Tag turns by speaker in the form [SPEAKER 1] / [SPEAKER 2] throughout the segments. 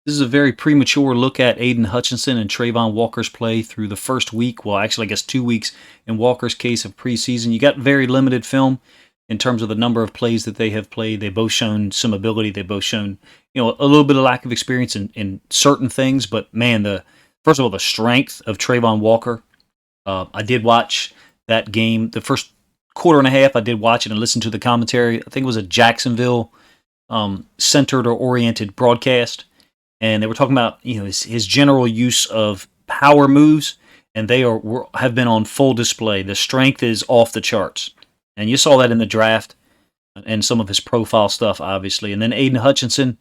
[SPEAKER 1] This is a very premature look at Aiden Hutchinson and Travon Walker's play through the first week. Well, actually, I guess 2 weeks in Walker's case of preseason. You got very limited film in terms of the number of plays that they have played. They've both shown some ability. They've both shown, a little bit of lack of experience in certain things. But man, first of all, the strength of Travon Walker. I did watch that game, the first quarter and a half. I did watch it and listen to the commentary. I think it was a Jacksonville centered or oriented broadcast. And they were talking about his general use of power moves, and they have been on full display. The strength is off the charts, and you saw that in the draft and some of his profile stuff, obviously. And then Aiden Hutchinson,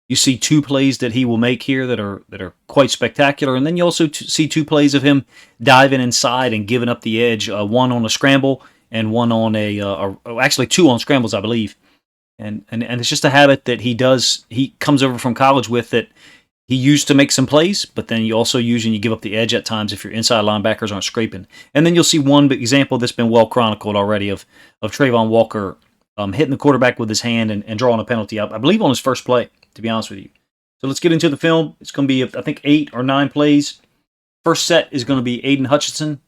[SPEAKER 1] you see 2 plays that he will make here that are quite spectacular, and then you also see 2 plays of him diving inside and giving up the edge. One on a scramble and one on actually 2 on scrambles, I believe. And it's just a habit that he does. He comes over from college with that. He used to make some plays, but then you also use and you give up the edge at times if your inside linebackers aren't scraping. And then you'll see one example that's been well chronicled already of Travon Walker hitting the quarterback with his hand and drawing a penalty up, I believe on his first play, to be honest with you. So let's get into the film. It's going to be, I think, 8 or 9 plays. First set is going to be Aiden Hutchinson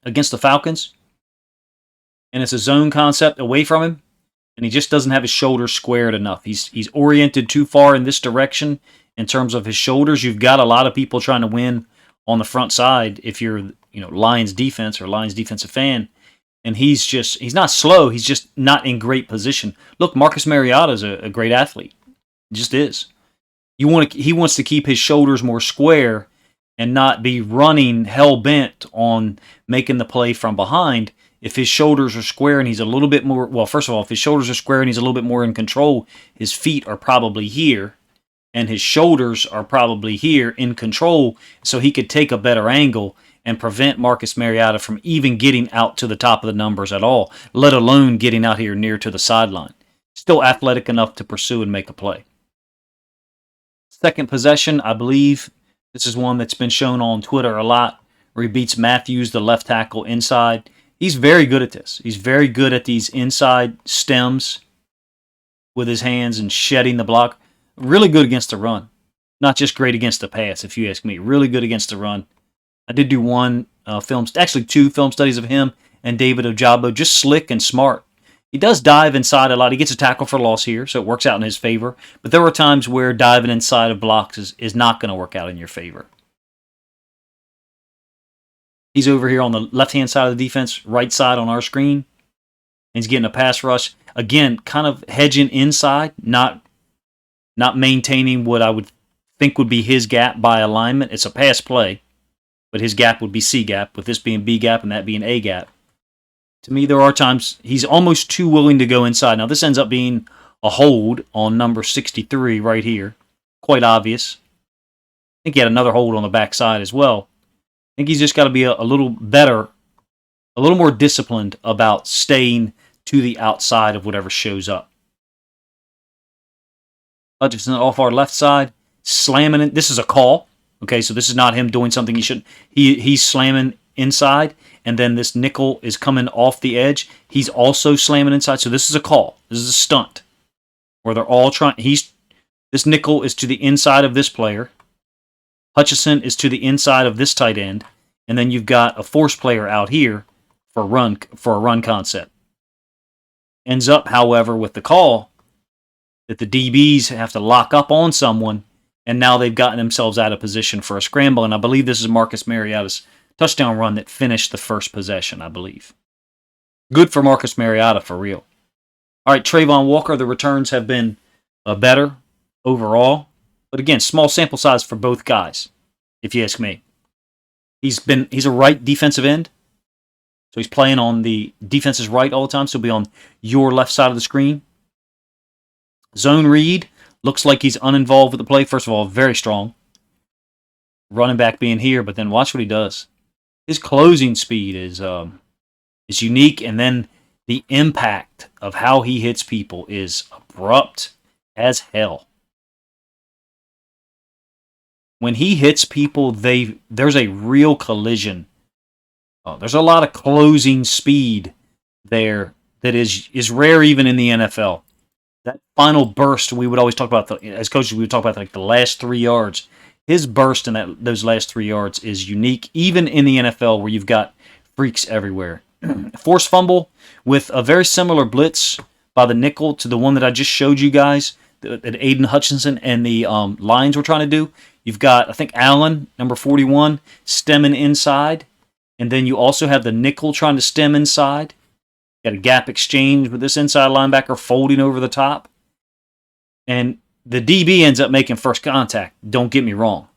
[SPEAKER 1] against the Falcons. And it's a zone concept away from him. And he just doesn't have his shoulders squared enough. He's oriented too far in this direction in terms of his shoulders. You've got a lot of people trying to win on the front side if you're Lions defense or Lions defensive fan. And he's not slow. He's just not in great position. Look, Marcus Mariota is a great athlete. He just is. He wants to keep his shoulders more square and not be running hell bent on making the play from behind. If his shoulders are square and he's a little bit more, well, first of all, if his shoulders are square and he's a little bit more in control, his feet are probably here and his shoulders are probably here in control, so he could take a better angle and prevent Marcus Mariota from even getting out to the top of the numbers at all, let alone getting out here near to the sideline. Still athletic enough to pursue and make a play. Second possession, I believe this is one that's been shown on Twitter a lot, where he beats Matthews, the left tackle, inside. He's very good at this. He's very good at these inside stems with his hands and shedding the block. Really good against the run. Not just great against the pass, if you ask me. Really good against the run. I did do 2 film studies of him and David Ojabo. Just slick and smart. He does dive inside a lot. He gets a tackle for loss here, so it works out in his favor. But there are times where diving inside of blocks is not going to work out in your favor. He's over here on the left-hand side of the defense, right side on our screen. And he's getting a pass rush. Again, kind of hedging inside, not maintaining what I would think would be his gap by alignment. It's a pass play, but his gap would be C gap, with this being B gap and that being A gap. To me, there are times he's almost too willing to go inside. Now, this ends up being a hold on number 63 right here. Quite obvious. I think he had another hold on the backside as well. I think he's just got to be a little better, a little more disciplined about staying to the outside of whatever shows up. Hutchinson off our left side, slamming it. This is a call. Okay, so this is not him doing something he shouldn't. He's slamming inside, and then this nickel is coming off the edge. He's also slamming inside, so this is a call. This is a stunt where they're all trying. This nickel is to the inside of this player. Hutchinson is to the inside of this tight end, and then you've got a force player out here for a run concept. Ends up, however, with the call that the DBs have to lock up on someone, and now they've gotten themselves out of position for a scramble, and I believe this is Marcus Mariota's touchdown run that finished the first possession, I believe. Good for Marcus Mariota, for real. All right, Travon Walker, the returns have been better overall. But again, small sample size for both guys, if you ask me. He's a right defensive end, so he's playing on the defense's right all the time, so he'll be on your left side of the screen. Zone read, looks like he's uninvolved with the play. First of all, very strong. Running back being here, but then watch what he does. His closing speed is unique, and then the impact of how he hits people is abrupt as hell. When he hits people, there's a real collision. There's a lot of closing speed there that is rare even in the NFL. That final burst, we would always talk about, as coaches, we would talk about like the last 3 yards. His burst in those last 3 yards is unique, even in the NFL where you've got freaks everywhere. Forced fumble with a very similar blitz by the nickel to the one that I just showed you guys that Aiden Hutchinson and the Lions were trying to do. You've got, I think, Allen, number 41, stemming inside. And then you also have the nickel trying to stem inside. Got a gap exchange with this inside linebacker folding over the top. And the DB ends up making first contact. Don't get me wrong.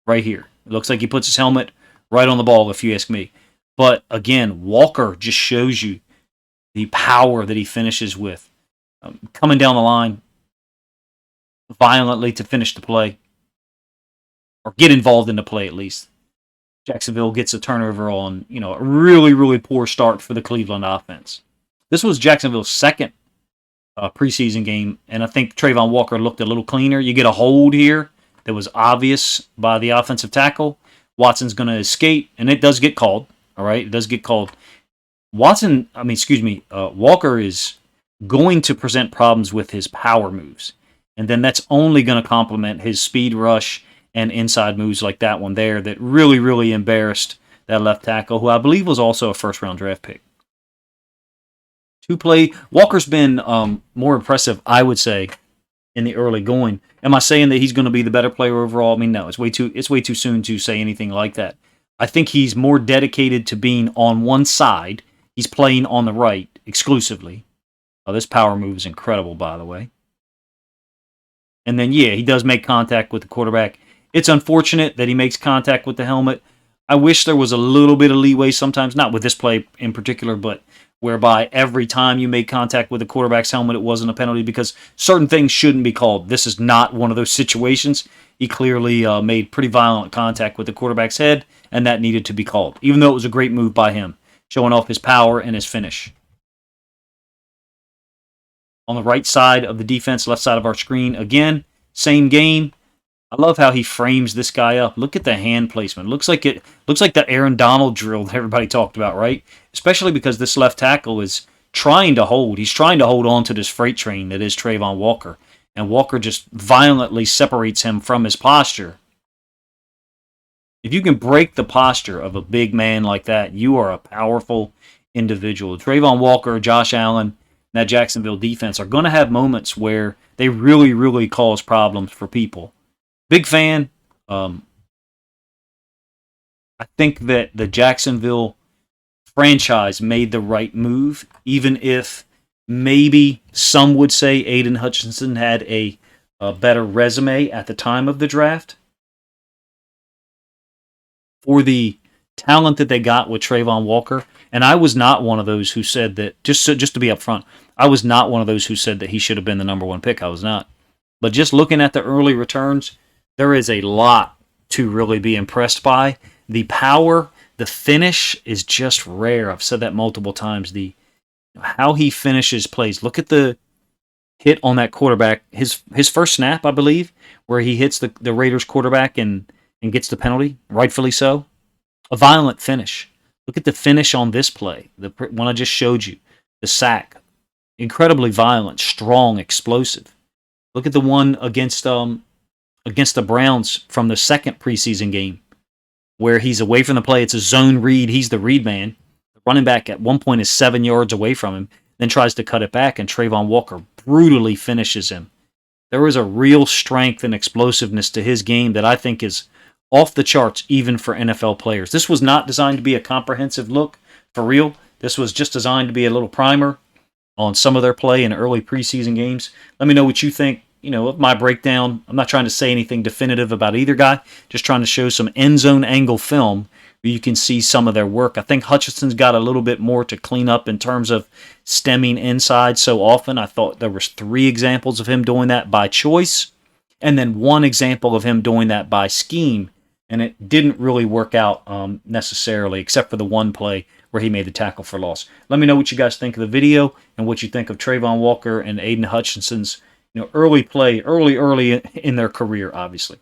[SPEAKER 1] Right here. It looks like he puts his helmet right on the ball, if you ask me. But again, Walker just shows you the power that he finishes with. Coming down the line violently to finish the play. Or get involved in the play at least. Jacksonville gets a turnover on, a really, really poor start for the Cleveland offense. This was Jacksonville's second preseason game, and I think Travon Walker looked a little cleaner. You get a hold here that was obvious by the offensive tackle. Watson's going to escape, and it does get called. All right, it does get called. Walker is going to present problems with his power moves, and then that's only going to complement his speed rush and inside moves like that one there that really, really embarrassed that left tackle, who I believe was also a first-round draft pick. Walker's been more impressive, I would say, in the early going. Am I saying that he's going to be the better player overall? I mean, no, it's way too soon to say anything like that. I think he's more dedicated to being on one side. He's playing on the right exclusively. This power move is incredible, by the way. And then, yeah, he does make contact with the quarterback. It's unfortunate that he makes contact with the helmet. I wish there was a little bit of leeway sometimes, not with this play in particular, but whereby every time you make contact with the quarterback's helmet, it wasn't a penalty because certain things shouldn't be called. This is not one of those situations. He clearly made pretty violent contact with the quarterback's head, and that needed to be called, even though it was a great move by him, showing off his power and his finish. On the right side of the defense, left side of our screen, again, same game. I love how he frames this guy up. Look at the hand placement. Looks like that Aaron Donald drill that everybody talked about, right? Especially because this left tackle is trying to hold. He's trying to hold on to this freight train that is Travon Walker. And Walker just violently separates him from his posture. If you can break the posture of a big man like that, you are a powerful individual. Travon Walker, Josh Allen, that Jacksonville defense are going to have moments where they really, really cause problems for people. Big fan. I think that the Jacksonville franchise made the right move, even if maybe some would say Aiden Hutchinson had a better resume at the time of the draft. For the talent that they got with Travon Walker, and I was not one of those who said that, just to be upfront, I was not one of those who said that he should have been the number one pick. I was not. But just looking at the early returns, there is a lot to really be impressed by. The power, the finish is just rare. I've said that multiple times. How he finishes plays. Look at the hit on that quarterback. His first snap, I believe, where he hits the Raiders quarterback and gets the penalty, rightfully so. A violent finish. Look at the finish on this play, the one I just showed you, the sack. Incredibly violent, strong, explosive. Look at the one against the Browns from the second preseason game, where he's away from the play. It's a zone read. He's the read man. The running back at one point is 7 yards away from him, then tries to cut it back, and Travon Walker brutally finishes him. There is a real strength and explosiveness to his game that I think is off the charts even for NFL players. This was not designed to be a comprehensive look, for real. This was just designed to be a little primer on some of their play in early preseason games. Let me know what you think, of my breakdown. I'm not trying to say anything definitive about either guy, just trying to show some end zone angle film where you can see some of their work. I think Hutchinson's got a little bit more to clean up in terms of stemming inside so often. I thought there was 3 examples of him doing that by choice, and then 1 example of him doing that by scheme, and it didn't really work out necessarily, except for the one play where he made the tackle for loss. Let me know what you guys think of the video and what you think of Travon Walker and Aiden Hutchinson's early play, early in their career, obviously.